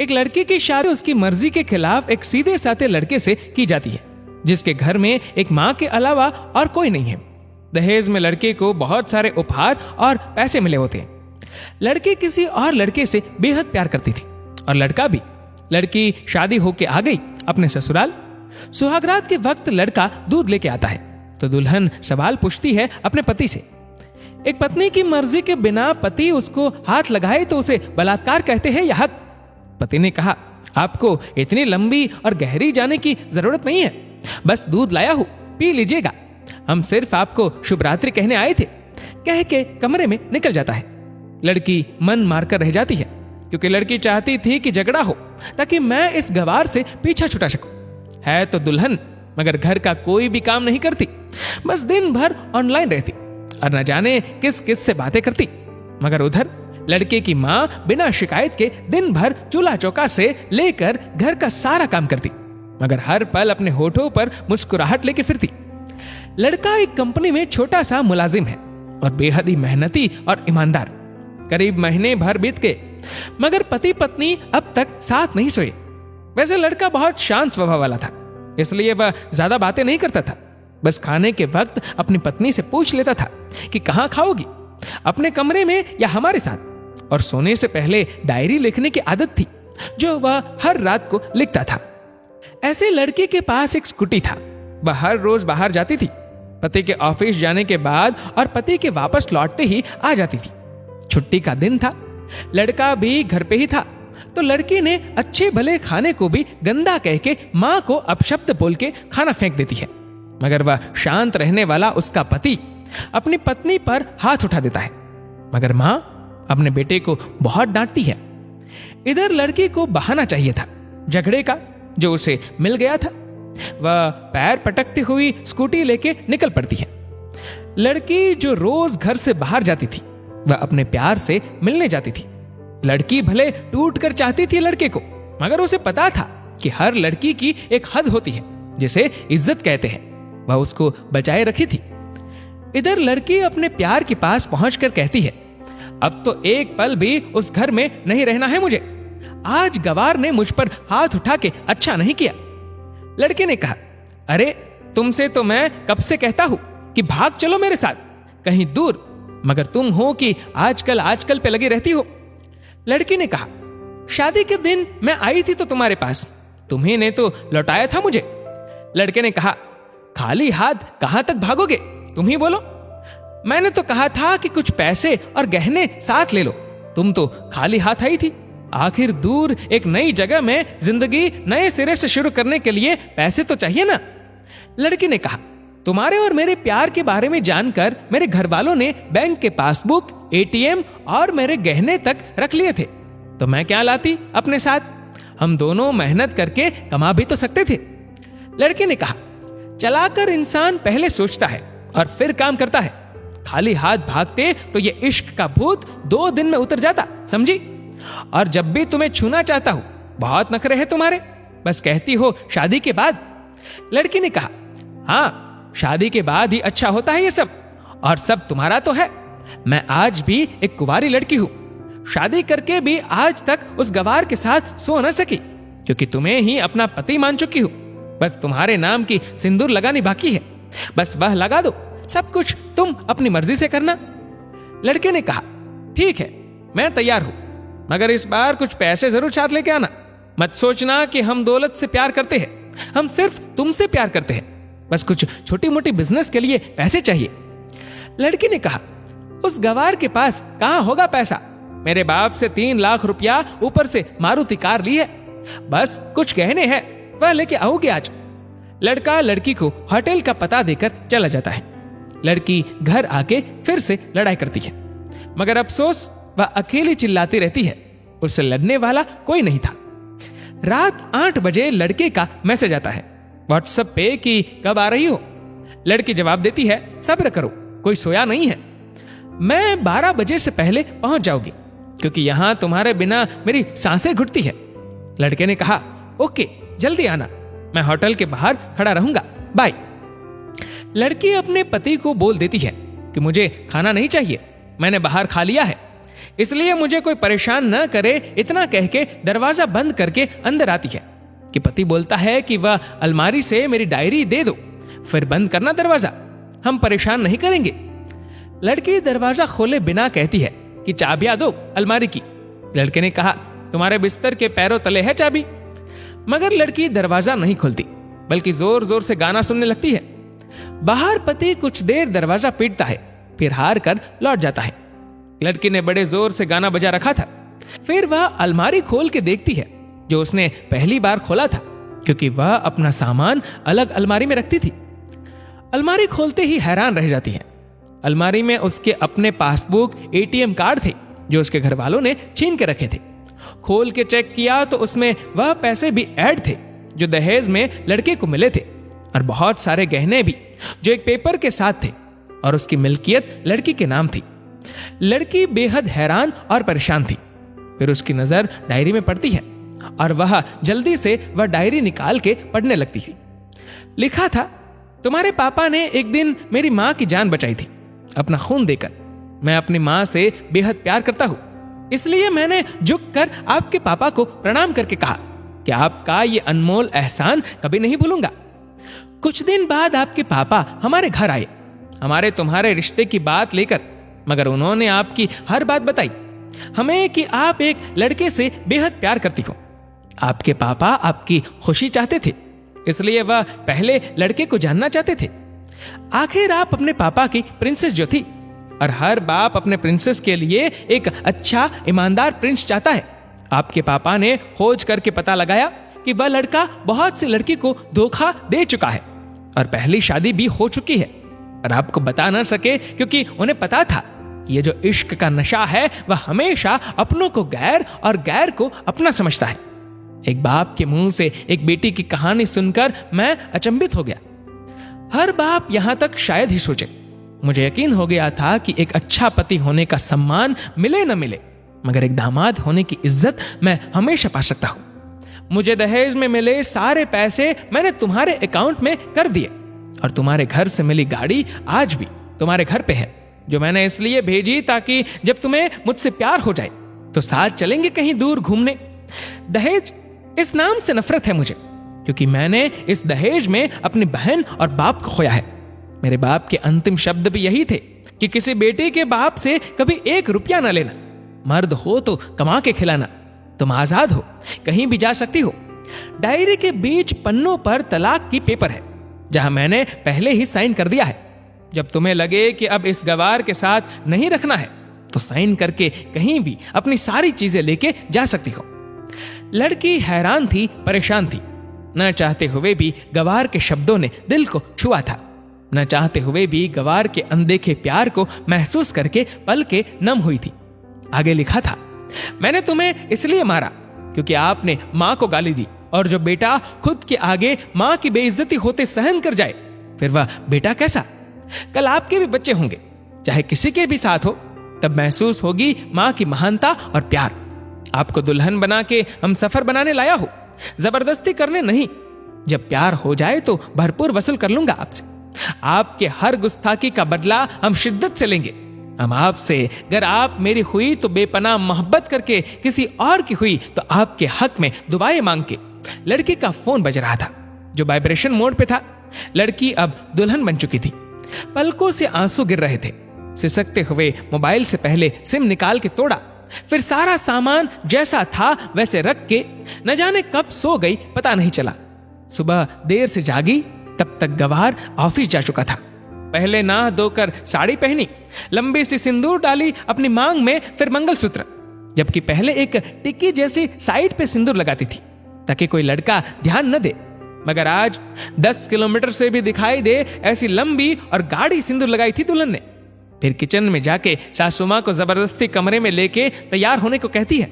एक लड़के की शादी उसकी मर्जी के खिलाफ एक सीधे साधे लड़के से की जाती है, जिसके घर में एक माँ के अलावा और कोई नहीं है। दहेज में लड़के को बहुत सारे उपहार और पैसे मिले होते हैं। लड़की किसी और लड़के से बेहद प्यार करती थी और लड़का भी। लड़की शादी होके आ गई अपने ससुराल। सुहागरात के वक्त लड़का दूध लेके आता है तो दुल्हन सवाल पूछती है अपने पति से। एक पत्नी की मर्जी के बिना पति उसको हाथ लगाए तो उसे बलात्कार कहते हैं या हक? पति ने कहा, आपको इतनी लंबी और गहरी जाने की जरूरत नहीं है, बस दूध लाया हूं, पी लीजिएगा। हम सिर्फ आपको शुभ रात्रि कहने आए थे, कह के कमरे में निकल जाता है। लड़की मन मारकर रह जाती है क्योंकि लड़की चाहती थी कि झगड़ा हो ताकि मैं इस गवार से पीछा छुटा सकूं। है तो दुल्हन, मगर घर का कोई भी काम नहीं करती, बस दिन भर ऑनलाइन रहती और न जाने किस किस से बातें करती। मगर उधर लड़के की माँ बिना शिकायत के दिन भर चूल्हा चौका से लेकर घर का सारा काम करती, मगर हर पल अपने होठों पर मुस्कुराहट लेके फिरती। लड़का एक कंपनी में छोटा सा मुलाजिम है और बेहद ही मेहनती और ईमानदार। करीब महीने भर बीत गए मगर पति पत्नी अब तक साथ नहीं सोए। वैसे लड़का बहुत शांत स्वभाव वाला था, इसलिए वह ज्यादा बातें नहीं करता था। बस खाने के वक्त अपनी पत्नी से पूछ लेता था कि कहाँ खाओगी, अपने कमरे में या हमारे साथ। और सोने से पहले डायरी लिखने की आदत थी जो वह हर रात को लिखता था। ऐसे लड़के के पास एक स्कूटी था। वह हर रोज बाहर जाती थी, पति के ऑफिस जाने के बाद और पति के वापस लौटते ही आ जाती थी। छुट्टी का दिन था, लड़का भी घर पे ही था, तो लड़की ने अच्छे भले खाने को भी गंदा कह के माँ को अपशब्द बोल के खाना फेंक देती है। मगर वह शांत रहने वाला उसका पति अपनी पत्नी पर हाथ उठा देता है, मगर माँ अपने बेटे को बहुत डांटती है। इधर लड़की को बहाना चाहिए था झगड़े का जो उसे मिल गया था। वह पैर पटकती हुई स्कूटी लेके निकल पड़ती है। लड़की जो रोज घर से बाहर जाती थी वह अपने प्यार से मिलने जाती थी। लड़की भले टूट कर चाहती थी लड़के को, मगर उसे पता था कि हर लड़की की एक हद होती है जिसे इज्जत कहते हैं, वह उसको बचाए रखी थी। इधर लड़की अपने प्यार के पास पहुंचकर कहती है, अब तो एक पल भी उस घर में नहीं रहना है मुझे। आज गवार ने मुझ पर हाथ उठा के अच्छा नहीं किया। लड़के ने कहा, अरे तुमसे तो मैं कब से कहता हूं कि भाग चलो मेरे साथ कहीं दूर, मगर तुम हो कि आजकल पे लगी रहती हो। लड़की ने कहा, शादी के दिन मैं आई थी तो तुम्हारे पास, तुम्ही ने तो लौटाया था मुझे। लड़के ने कहा, खाली हाथ कहां तक भागोगे, तुम ही बोलो। मैंने तो कहा था कि कुछ पैसे और गहने साथ ले लो, तुम तो खाली हाथ आई थी। आखिर दूर एक नई जगह में जिंदगी नए सिरे से शुरू करने के लिए पैसे तो चाहिए ना। लड़की ने कहा, तुम्हारे और मेरे प्यार के बारे में जानकर मेरे घर वालों ने बैंक के पासबुक, एटीएम और मेरे गहने तक रख लिए थे, तो मैं क्या लाती अपने साथ, हम दोनों मेहनत करके कमा भी तो सकते थे। लड़के ने कहा, चलाकर इंसान पहले सोचता है और फिर काम करता है, खाली हाथ भागते तो ये इश्क का भूत 2 दिन में उतर जाता, समझी। और जब भी तुम्हें छूना चाहता हूं, बहुत नखरे हैं तुम्हारे, बस कहती हो शादी के बाद। लड़की ने कहा, हाँ शादी के बाद ही अच्छा होता है ये सब, और सब तुम्हारा तो है। मैं आज भी एक कुंवारी लड़की हूं, शादी करके भी आज तक उस गवार के साथ सो न सकी क्योंकि तुम्हें ही अपना पति मान चुकी हूं। बस तुम्हारे नाम की सिंदूर लगानी बाकी है, बस वह लगा दो, सब कुछ तुम अपनी मर्जी से करना। लड़के ने कहा, ठीक है मैं तैयार हूं, मगर इस बार कुछ पैसे जरूर साथ लेके आना। मत सोचना कि हम दौलत से प्यार करते हैं, हम सिर्फ तुमसे प्यार करते हैं, बस कुछ छोटी मोटी बिजनेस के लिए पैसे चाहिए। लड़की ने कहा, उस गवार के पास कहां होगा पैसा, मेरे बाप से 3 लाख रुपया ऊपर से मारुति कार ली है, बस कुछ गहने हैं वह लेके आओगे आज। लड़का लड़की को होटल का पता देकर चला जाता है। लड़की घर आके फिर से लड़ाई करती है, मगर अफसोस वह अकेली चिल्लाती रहती है, उससे लड़ने वाला कोई नहीं था। रात 8 बजे लड़के का मैसेज आता है व्हाट्सएप पे कि कब आ रही हो। लड़की जवाब देती है, सब्र करो, कोई सोया नहीं है, मैं 12 बजे से पहले पहुंच जाऊंगी क्योंकि यहां तुम्हारे बिना मेरी सांसें घुटती है। लड़के ने कहा, ओके जल्दी आना, मैं होटल के बाहर खड़ा रहूंगा, बाय। लड़की अपने पति को बोल देती है कि मुझे खाना नहीं चाहिए, मैंने बाहर खा लिया है। इसलिए मुझे कोई परेशान न करे, इतना कह के दरवाजा बंद करके अंदर आती है कि पति बोलता है कि वह अलमारी से मेरी डायरी दे दो, फिर बंद करना दरवाजा, हम परेशान नहीं करेंगे। लड़की दरवाजा खोले बिना कहती है कि चाबियां दो अलमारी की। लड़के ने कहा, तुम्हारे बिस्तर के पैरों तले है चाबी। मगर लड़की दरवाजा नहीं खोलती, बल्कि जोर जोर से गाना सुनने लगती है। बाहर पति कुछ देर दरवाजा पीटता है, फिर हार कर लौट जाता है। लड़की ने बड़े जोर से गाना बजा रखा था। फिर वह अलमारी खोल के देखती है, जो उसने पहली बार खोला था, क्योंकि वह अपना सामान अलग अलमारी में रखती थी। अलमारी खोलते ही हैरान रह जाती है। अलमारी में उसके अपने पासबुक, एटीएम कार्ड थे, जो उसके घर वालों ने छीन के रखे थे। खोल के चेक किया तो उसमें वह पैसे भी ऐड थे जो दहेज में लड़के को मिले थे, और बहुत सारे गहने भी जो एक पेपर के साथ थे, और उसकी मिल्कियत लड़की के नाम थी। लड़की बेहद हैरान और परेशान थी। फिर उसकी नजर डायरी में पड़ती है, और वह जल्दी से वह डायरी निकाल के पढ़ने लगती थी। लिखा था, तुम्हारे पापा ने एक दिन मेरी मां की जान बचाई थी अपना खून देकर। मैं अपनी मां से बेहद प्यार करता हूं, इसलिए मैंने झुककर आपके पापा को प्रणाम करके कहा कि आपका ये अनमोल एहसान कभी नहीं भूलूंगा। कुछ दिन बाद आपके पापा हमारे घर आए, हमारे तुम्हारे रिश्ते की बात लेकर, मगर उन्होंने आपकी हर बात बताई हमें कि आप एक लड़के से बेहद प्यार करती हो। आपके पापा आपकी खुशी चाहते थे, इसलिए वह पहले लड़के को जानना चाहते थे। आखिर आप अपने पापा की प्रिंसेस जो थी, और हर बाप अपने प्रिंसेस के लिए एक अच्छा ईमानदार प्रिंस चाहता है। आपके पापा ने खोज करके पता लगाया कि वह लड़का बहुत सी लड़की को धोखा दे चुका है, और पहली शादी भी हो चुकी है, और आपको बता ना सके क्योंकि उन्हें पता था ये जो इश्क का नशा है वह हमेशा अपनों को गैर और गैर को अपना समझता है। एक बाप के मुंह से एक बेटी की कहानी सुनकर मैं अचंभित हो गया। हर बाप यहां तक शायद ही सोचे। मुझे यकीन हो गया था कि एक अच्छा पति होने का सम्मान मिले न मिले, मगर एक दामाद होने की इज्जत मैं हमेशा पा सकता हूं। मुझे दहेज में मिले सारे पैसे मैंने तुम्हारे अकाउंट में कर दिए, और तुम्हारे घर से मिली गाड़ी आज भी तुम्हारे घर पे है, जो मैंने इसलिए भेजी ताकि जब तुम्हें मुझसे प्यार हो जाए तो साथ चलेंगे कहीं दूर घूमने। दहेज, इस नाम से नफरत है मुझे, क्योंकि मैंने इस दहेज में अपनी बहन और बाप को खोया है। मेरे बाप के अंतिम शब्द भी यही थे कि किसी बेटे के बाप से कभी 1 रुपया ना लेना, मर्द हो तो कमा के खिलाना, तुम आजाद हो, कहीं भी जा सकती हो। डायरी के बीच पन्नों पर तलाक की पेपर है, जहां मैंने पहले ही साइन कर दिया है। जब तुम्हें लगे कि अब इस गवार के साथ नहीं रखना है तो साइन करके कहीं भी अपनी सारी चीजें लेके जा सकती हो। लड़की हैरान थी, परेशान थी। न चाहते हुए भी गवार के शब्दों ने दिल को छुआ था। न चाहते हुए भी गवार के अनदेखे प्यार को महसूस करके पल के नम हुई थी। आगे लिखा था, मैंने तुम्हें इसलिए मारा क्योंकि आपने मां को गाली दी, और जो बेटा खुद के आगे मां की बेइज्जती होते सहन कर जाए, फिर वह बेटा कैसा? कल आपके भी बच्चे होंगे, चाहे किसी के भी साथ हो, तब महसूस होगी मां की महानता और प्यार। आपको दुल्हन बना के हम सफर बनाने लाया हो, जबरदस्ती करने नहीं। जब प्यार हो जाए तो भरपूर वसूल कर लूंगा आपसे। आपके हर गुस्ताखी का बदला हम शिद्दत से लेंगे। हम आपसे, अगर आप मेरी हुई तो बेपनाह मोहब्बत करके, किसी और की हुई तो आपके हक में दुआएं मांग के। लड़की का फोन बज रहा था, जो वाइब्रेशन मोड पे था। लड़की अब दुल्हन बन चुकी थी। पलकों से आंसू गिर रहे थे। सिसकते हुए मोबाइल से पहले सिम निकाल के तोड़ा, फिर सारा सामान जैसा था वैसे रख के न जाने कब सो गई, पता नहीं चला। सुबह देर से जागी, तब तक गवार ऑफिस जा चुका था। पहले नहा धोकर साड़ी पहनी, लंबी सी सिंदूर डाली अपनी मांग में, फिर मंगलसूत्र, जबकि पहले एक टिक्की जैसी साइड पे सिंदूर लगाती थी ताकि कोई लड़का ध्यान न दे। मगर आज 10 किलोमीटर से भी दिखाई दे ऐसी लंबी और गाढ़ी सिंदूर लगाई थी दुल्हन ने। फिर किचन में जाके सासू मां को जबरदस्ती कमरे में लेके तैयार होने को कहती है,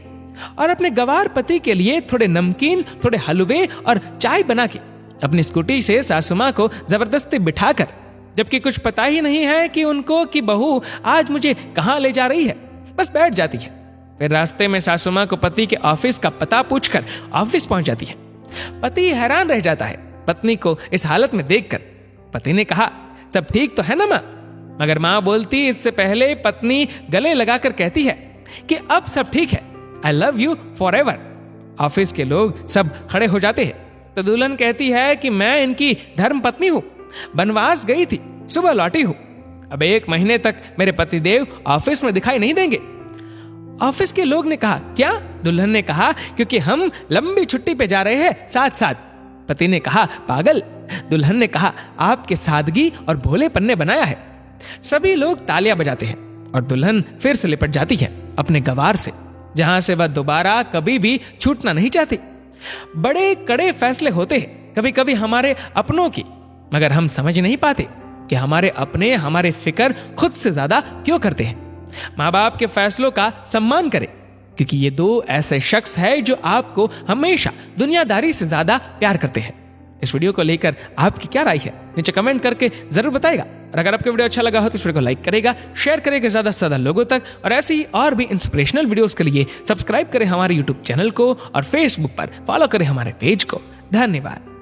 और अपने गवार पति के लिए थोड़े नमकीन, थोड़े हलवे और चाय बना के अपनी स्कूटी से सासू मां को जबरदस्ती बिठाकर, जबकि कुछ पता ही नहीं है कि उनको कि बहू आज मुझे कहां ले जा रही है, बस बैठ जाती है। फिर रास्ते में सासू मां को पति के ऑफिस का पता पूछकर ऑफिस पहुंच जाती है। पति हैरान रह जाता है पत्नी को इस हालत में देखकर। पति ने कहा, सब ठीक तो है ना मां? मगर मां बोलती इससे पहले पत्नी गले लगाकर कहती है, कि अब सब ठीक है, I love you for ever. Office के लोग सब खड़े हो जाते हैं तो दुल्हन कहती है कि मैं इनकी धर्म पत्नी हूं, बनवास गई थी, सुबह लौटी हूं, अब 1 महीने तक मेरे पतिदेव ऑफिस में दिखाई नहीं देंगे। ऑफिस के लोग ने कहा, क्या? दुल्हन ने कहा, क्योंकि हम लंबी छुट्टी पे जा रहे हैं साथ साथ। पति ने कहा, पागल। दुल्हन ने कहा, आपके सादगी और भोलेपन ने बनाया है। सभी लोग तालियां बजाते हैं और दुल्हन फिर से लिपट जाती है अपने गवार से, जहां से वह दोबारा कभी भी छूटना नहीं चाहती। बड़े कड़े फैसले होते हैं कभी कभी हमारे अपनों की, मगर हम समझ नहीं पाते कि हमारे अपने हमारे फिक्र खुद से ज्यादा क्यों करते हैं। माँ बाप के फैसलों का सम्मान करें, क्योंकि ये 2 ऐसे शख्स हैं जो आपको हमेशा दुनियादारी से ज्यादा प्यार करते हैं। इस वीडियो को लेकर आपकी क्या राय है, नीचे कमेंट करके जरूर बताएगा। और अगर आपको वीडियो अच्छा लगा हो तो इस वीडियो को लाइक करेगा, शेयर करेगा ज्यादा से ज्यादा लोगों तक, और ऐसी ही और भी इंस्पिरेशनल वीडियोस के लिए सब्सक्राइब करें हमारे यूट्यूब चैनल को और फेसबुक पर फॉलो करें हमारे पेज को। धन्यवाद।